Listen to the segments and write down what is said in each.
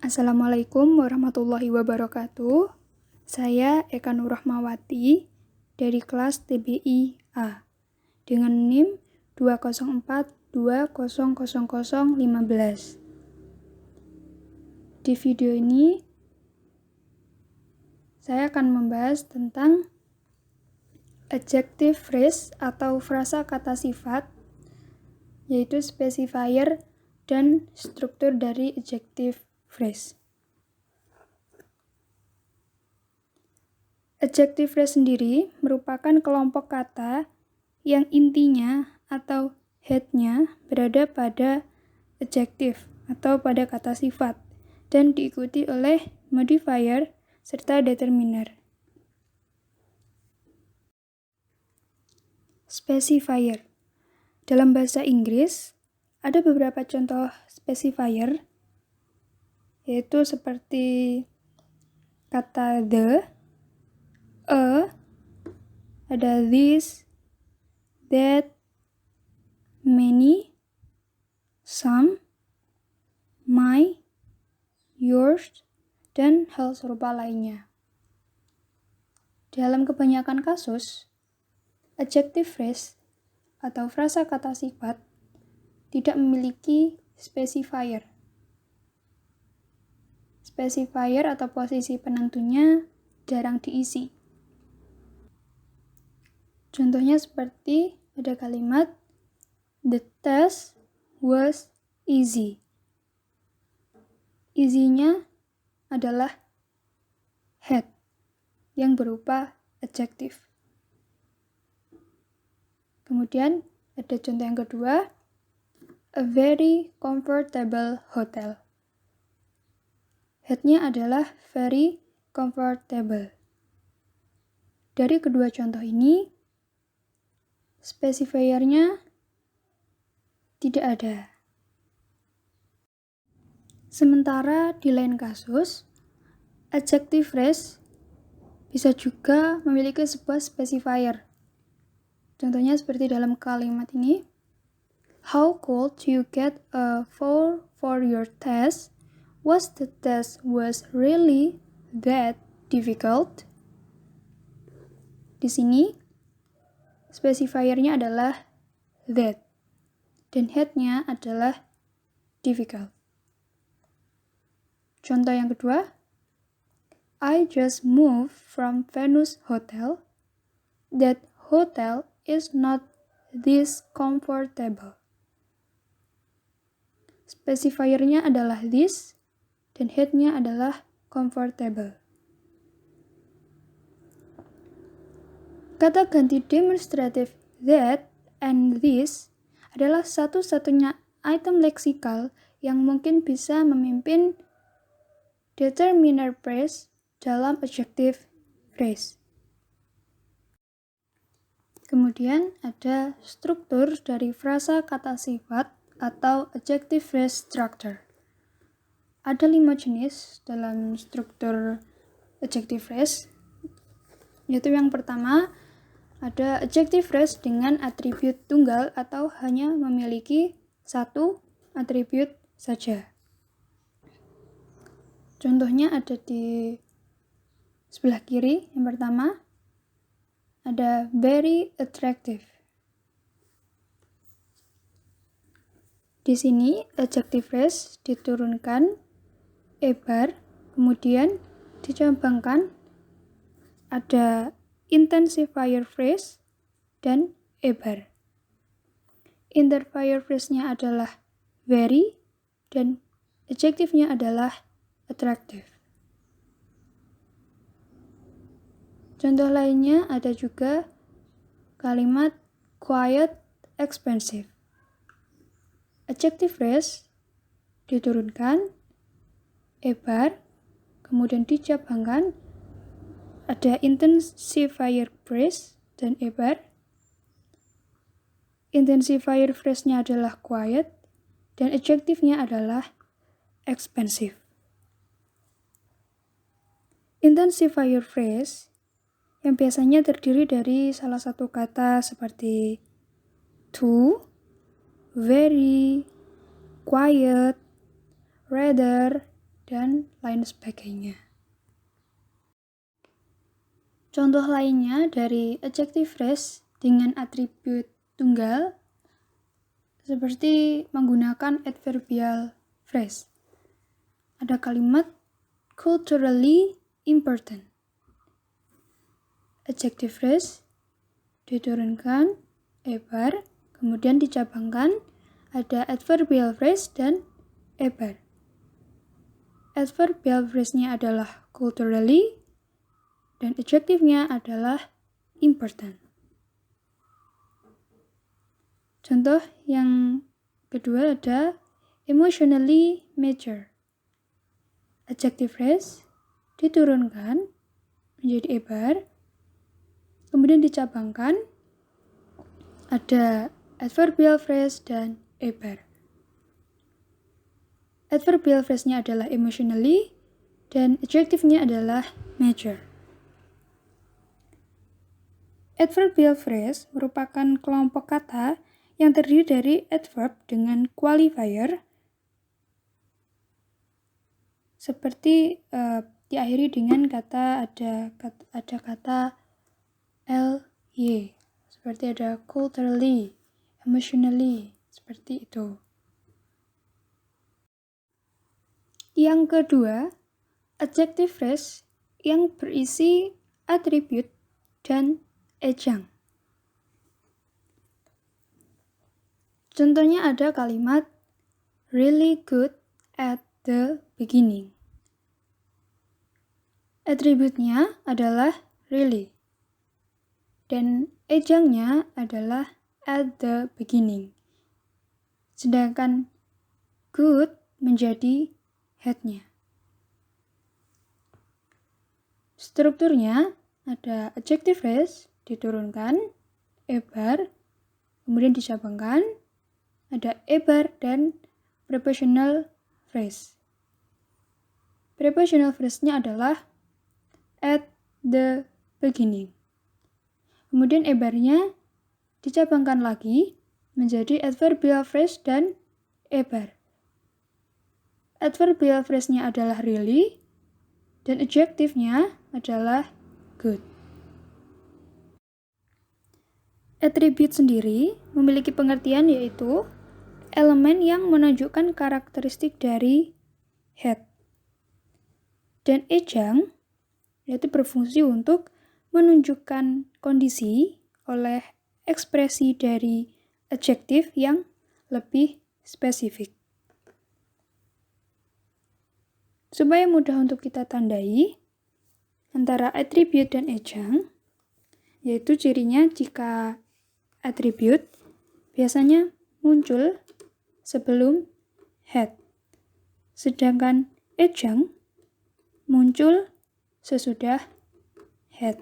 Assalamualaikum warahmatullahi wabarakatuh. Saya Eka Nurrahmawati dari kelas TBI A dengan NIM 204200015. Di video ini saya akan membahas tentang adjective phrase atau frasa kata sifat, yaitu specifier dan struktur dari adjective phrase. Adjective phrase sendiri merupakan kelompok kata yang intinya atau headnya berada pada adjective atau pada kata sifat dan diikuti oleh modifier serta determiner. Specifier. Dalam bahasa Inggris, ada beberapa contoh specifier, yaitu seperti kata the, ada this, that, many, some, my, yours, dan hal serupa lainnya. Dalam kebanyakan kasus, adjective phrase atau frasa kata sifat tidak memiliki specifier. Specifier atau posisi penentunya jarang diisi. Contohnya seperti ada kalimat the test was easy. Easy-nya adalah had yang berupa adjective. Kemudian ada contoh yang kedua, a very comfortable hotel. Had-nya adalah very comfortable. Dari kedua contoh ini, specifier-nya tidak ada. Sementara di lain kasus, adjective phrase bisa juga memiliki sebuah specifier. Contohnya seperti dalam kalimat ini, how could you get a 4 for your test? Was the test was really that difficult? Di sini, specifier-nya adalah that, dan had-nya adalah difficult. Contoh yang kedua, I just moved from Venus Hotel. That hotel is not this comfortable. Specifier-nya adalah this, dan had-nya adalah comfortable. Kata ganti demonstrative that and this adalah satu-satunya item leksikal yang mungkin bisa memimpin determiner phrase dalam adjective phrase. Kemudian ada struktur dari frasa kata sifat atau adjective phrase structure. Ada 5 jenis dalam struktur adjective phrase, yaitu yang pertama, ada adjective phrase dengan atribut tunggal atau hanya memiliki satu atribut saja. Contohnya ada di sebelah kiri. Yang pertama, ada very attractive. Di sini adjective phrase diturunkan ebar, kemudian dicabangkan ada intensifier phrase dan ebar. Interfier phrase-nya adalah very dan adjektifnya adalah attractive. Contoh lainnya ada juga kalimat quiet expensive. Adjective phrase diturunkan ebar, kemudian dicabangkan ada intensifier phrase dan ebar. Intensifier phrase-nya adalah quiet dan adjektifnya adalah expensive. Intensifier phrase yang biasanya terdiri dari salah satu kata seperti to, very, quiet, rather, dan lain sebagainya. Contoh lainnya dari adjective phrase dengan atribut tunggal seperti menggunakan adverbial phrase. Ada kalimat culturally important. Adjective phrase diturunkan, ebar, kemudian dicabangkan, ada adverbial phrase dan ebar. Adverbial phrase-nya adalah culturally dan adjektifnya adalah important. Contoh yang kedua ada emotionally mature. Adjective phrase diturunkan menjadi ebar, kemudian dicabangkan, ada adverbial phrase dan ebar. Adverbial phrase-nya adalah emotionally dan adjektifnya adalah mature. Adverbial phrase merupakan kelompok kata yang terdiri dari adverb dengan qualifier seperti diakhiri dengan kata ada kata ly, seperti ada culturally, emotionally, seperti itu. Yang kedua, adjective phrase yang berisi atribut dan ejang. Contohnya ada kalimat really good at the beginning. Atributnya adalah really dan ejangnya adalah at the beginning. Sedangkan good menjadi head-nya. Strukturnya ada adjective phrase diturunkan, ebar, kemudian dicabangkan, ada ebar dan prepositional phrase. Prepositional phrase-nya adalah at the beginning. Kemudian ebarnya dicabangkan lagi menjadi adverbial phrase dan ebar. Adverbial phrase-nya adalah really dan adjektifnya adalah good. Atribut sendiri memiliki pengertian yaitu elemen yang menunjukkan karakteristik dari head. Dan ejang yaitu berfungsi untuk menunjukkan kondisi oleh ekspresi dari adjektif yang lebih spesifik. Supaya mudah untuk kita tandai antara atribut dan ejang, yaitu cirinya jika atribut biasanya muncul sebelum head, sedangkan ejang muncul sesudah head.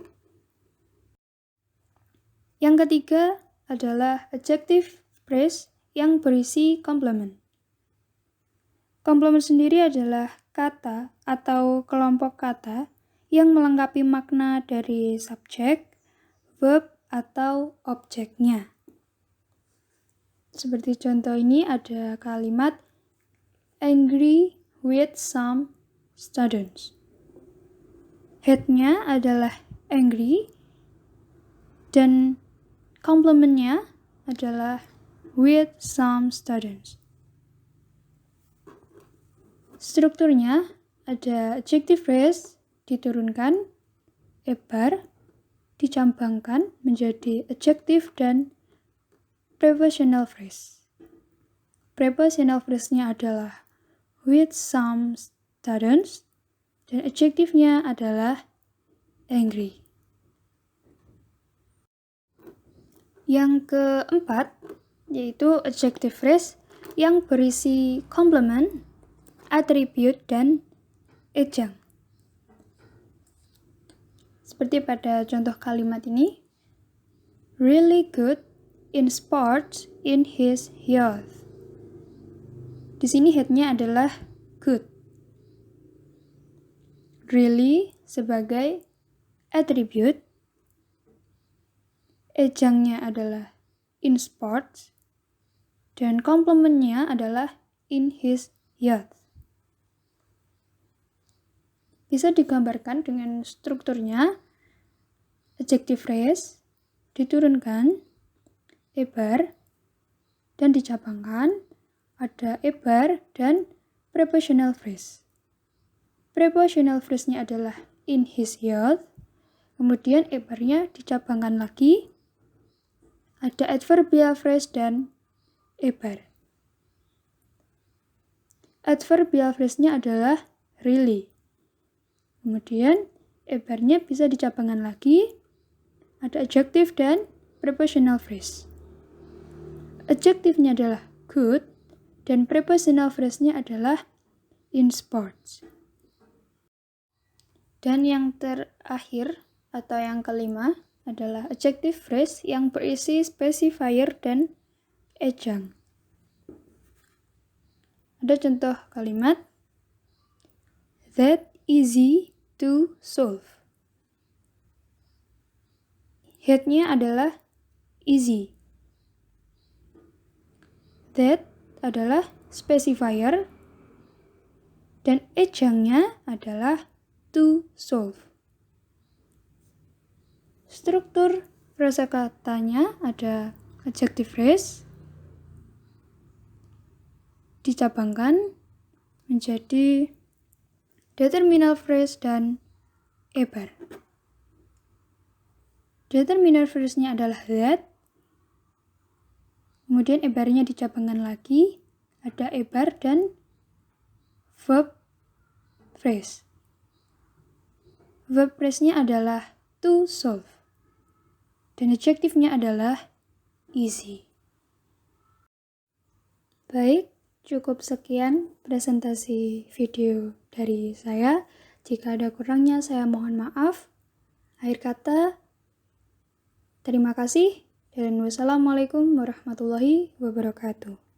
Yang ketiga adalah adjective phrase yang berisi complement. Complement sendiri adalah kata atau kelompok kata yang melengkapi makna dari subjek, verb, atau objeknya. Seperti contoh ini ada kalimat angry with some students. Head-nya adalah angry dan complement-nya adalah with some students. Strukturnya ada adjective phrase diturunkan, ebar, dicabangkan menjadi adjective dan prepositional phrase. Prepositional phrase-nya adalah with some students dan adjektifnya adalah angry. Yang keempat yaitu adjective phrase yang berisi complement, atribut, dan ejang. Seperti pada contoh kalimat ini, really good in sports in his youth. Di sini head-nya adalah good. Really sebagai atribut, ejangnya adalah in sports, dan complement-nya adalah in his youth. bisa digambarkan dengan strukturnya. Adjective phrase diturunkan, ebar, dan dicabangkan. Ada ebar dan prepositional phrase. Prepositional phrase-nya adalah in his youth. Kemudian ebarnya dicabangkan lagi. Ada adverbial phrase dan ebar. Adverbial phrase-nya adalah really. Kemudian ebarnya bisa dicabangkan lagi. Ada adjective dan prepositional phrase. Adjective-nya adalah good dan prepositional phrase-nya adalah in sports. Dan yang terakhir atau yang kelima adalah adjective phrase yang berisi specifier dan ejang. Ada contoh kalimat, that easy to solve. Head-nya adalah easy. That adalah specifier dan ejangnya adalah to solve. Struktur frasakatanya ada adjective phrase dicabangkan menjadi determinal phrase dan ebar. Determinal phrase-nya adalah that, kemudian ebarnya dicabangkan lagi, ada ebar dan verb phrase. Verb phrase-nya adalah to solve. Dan adjective-nya adalah easy. Baik, cukup sekian presentasi video dari saya. Jika ada kurangnya, saya mohon maaf. Akhir kata, terima kasih dan wassalamualaikum warahmatullahi wabarakatuh.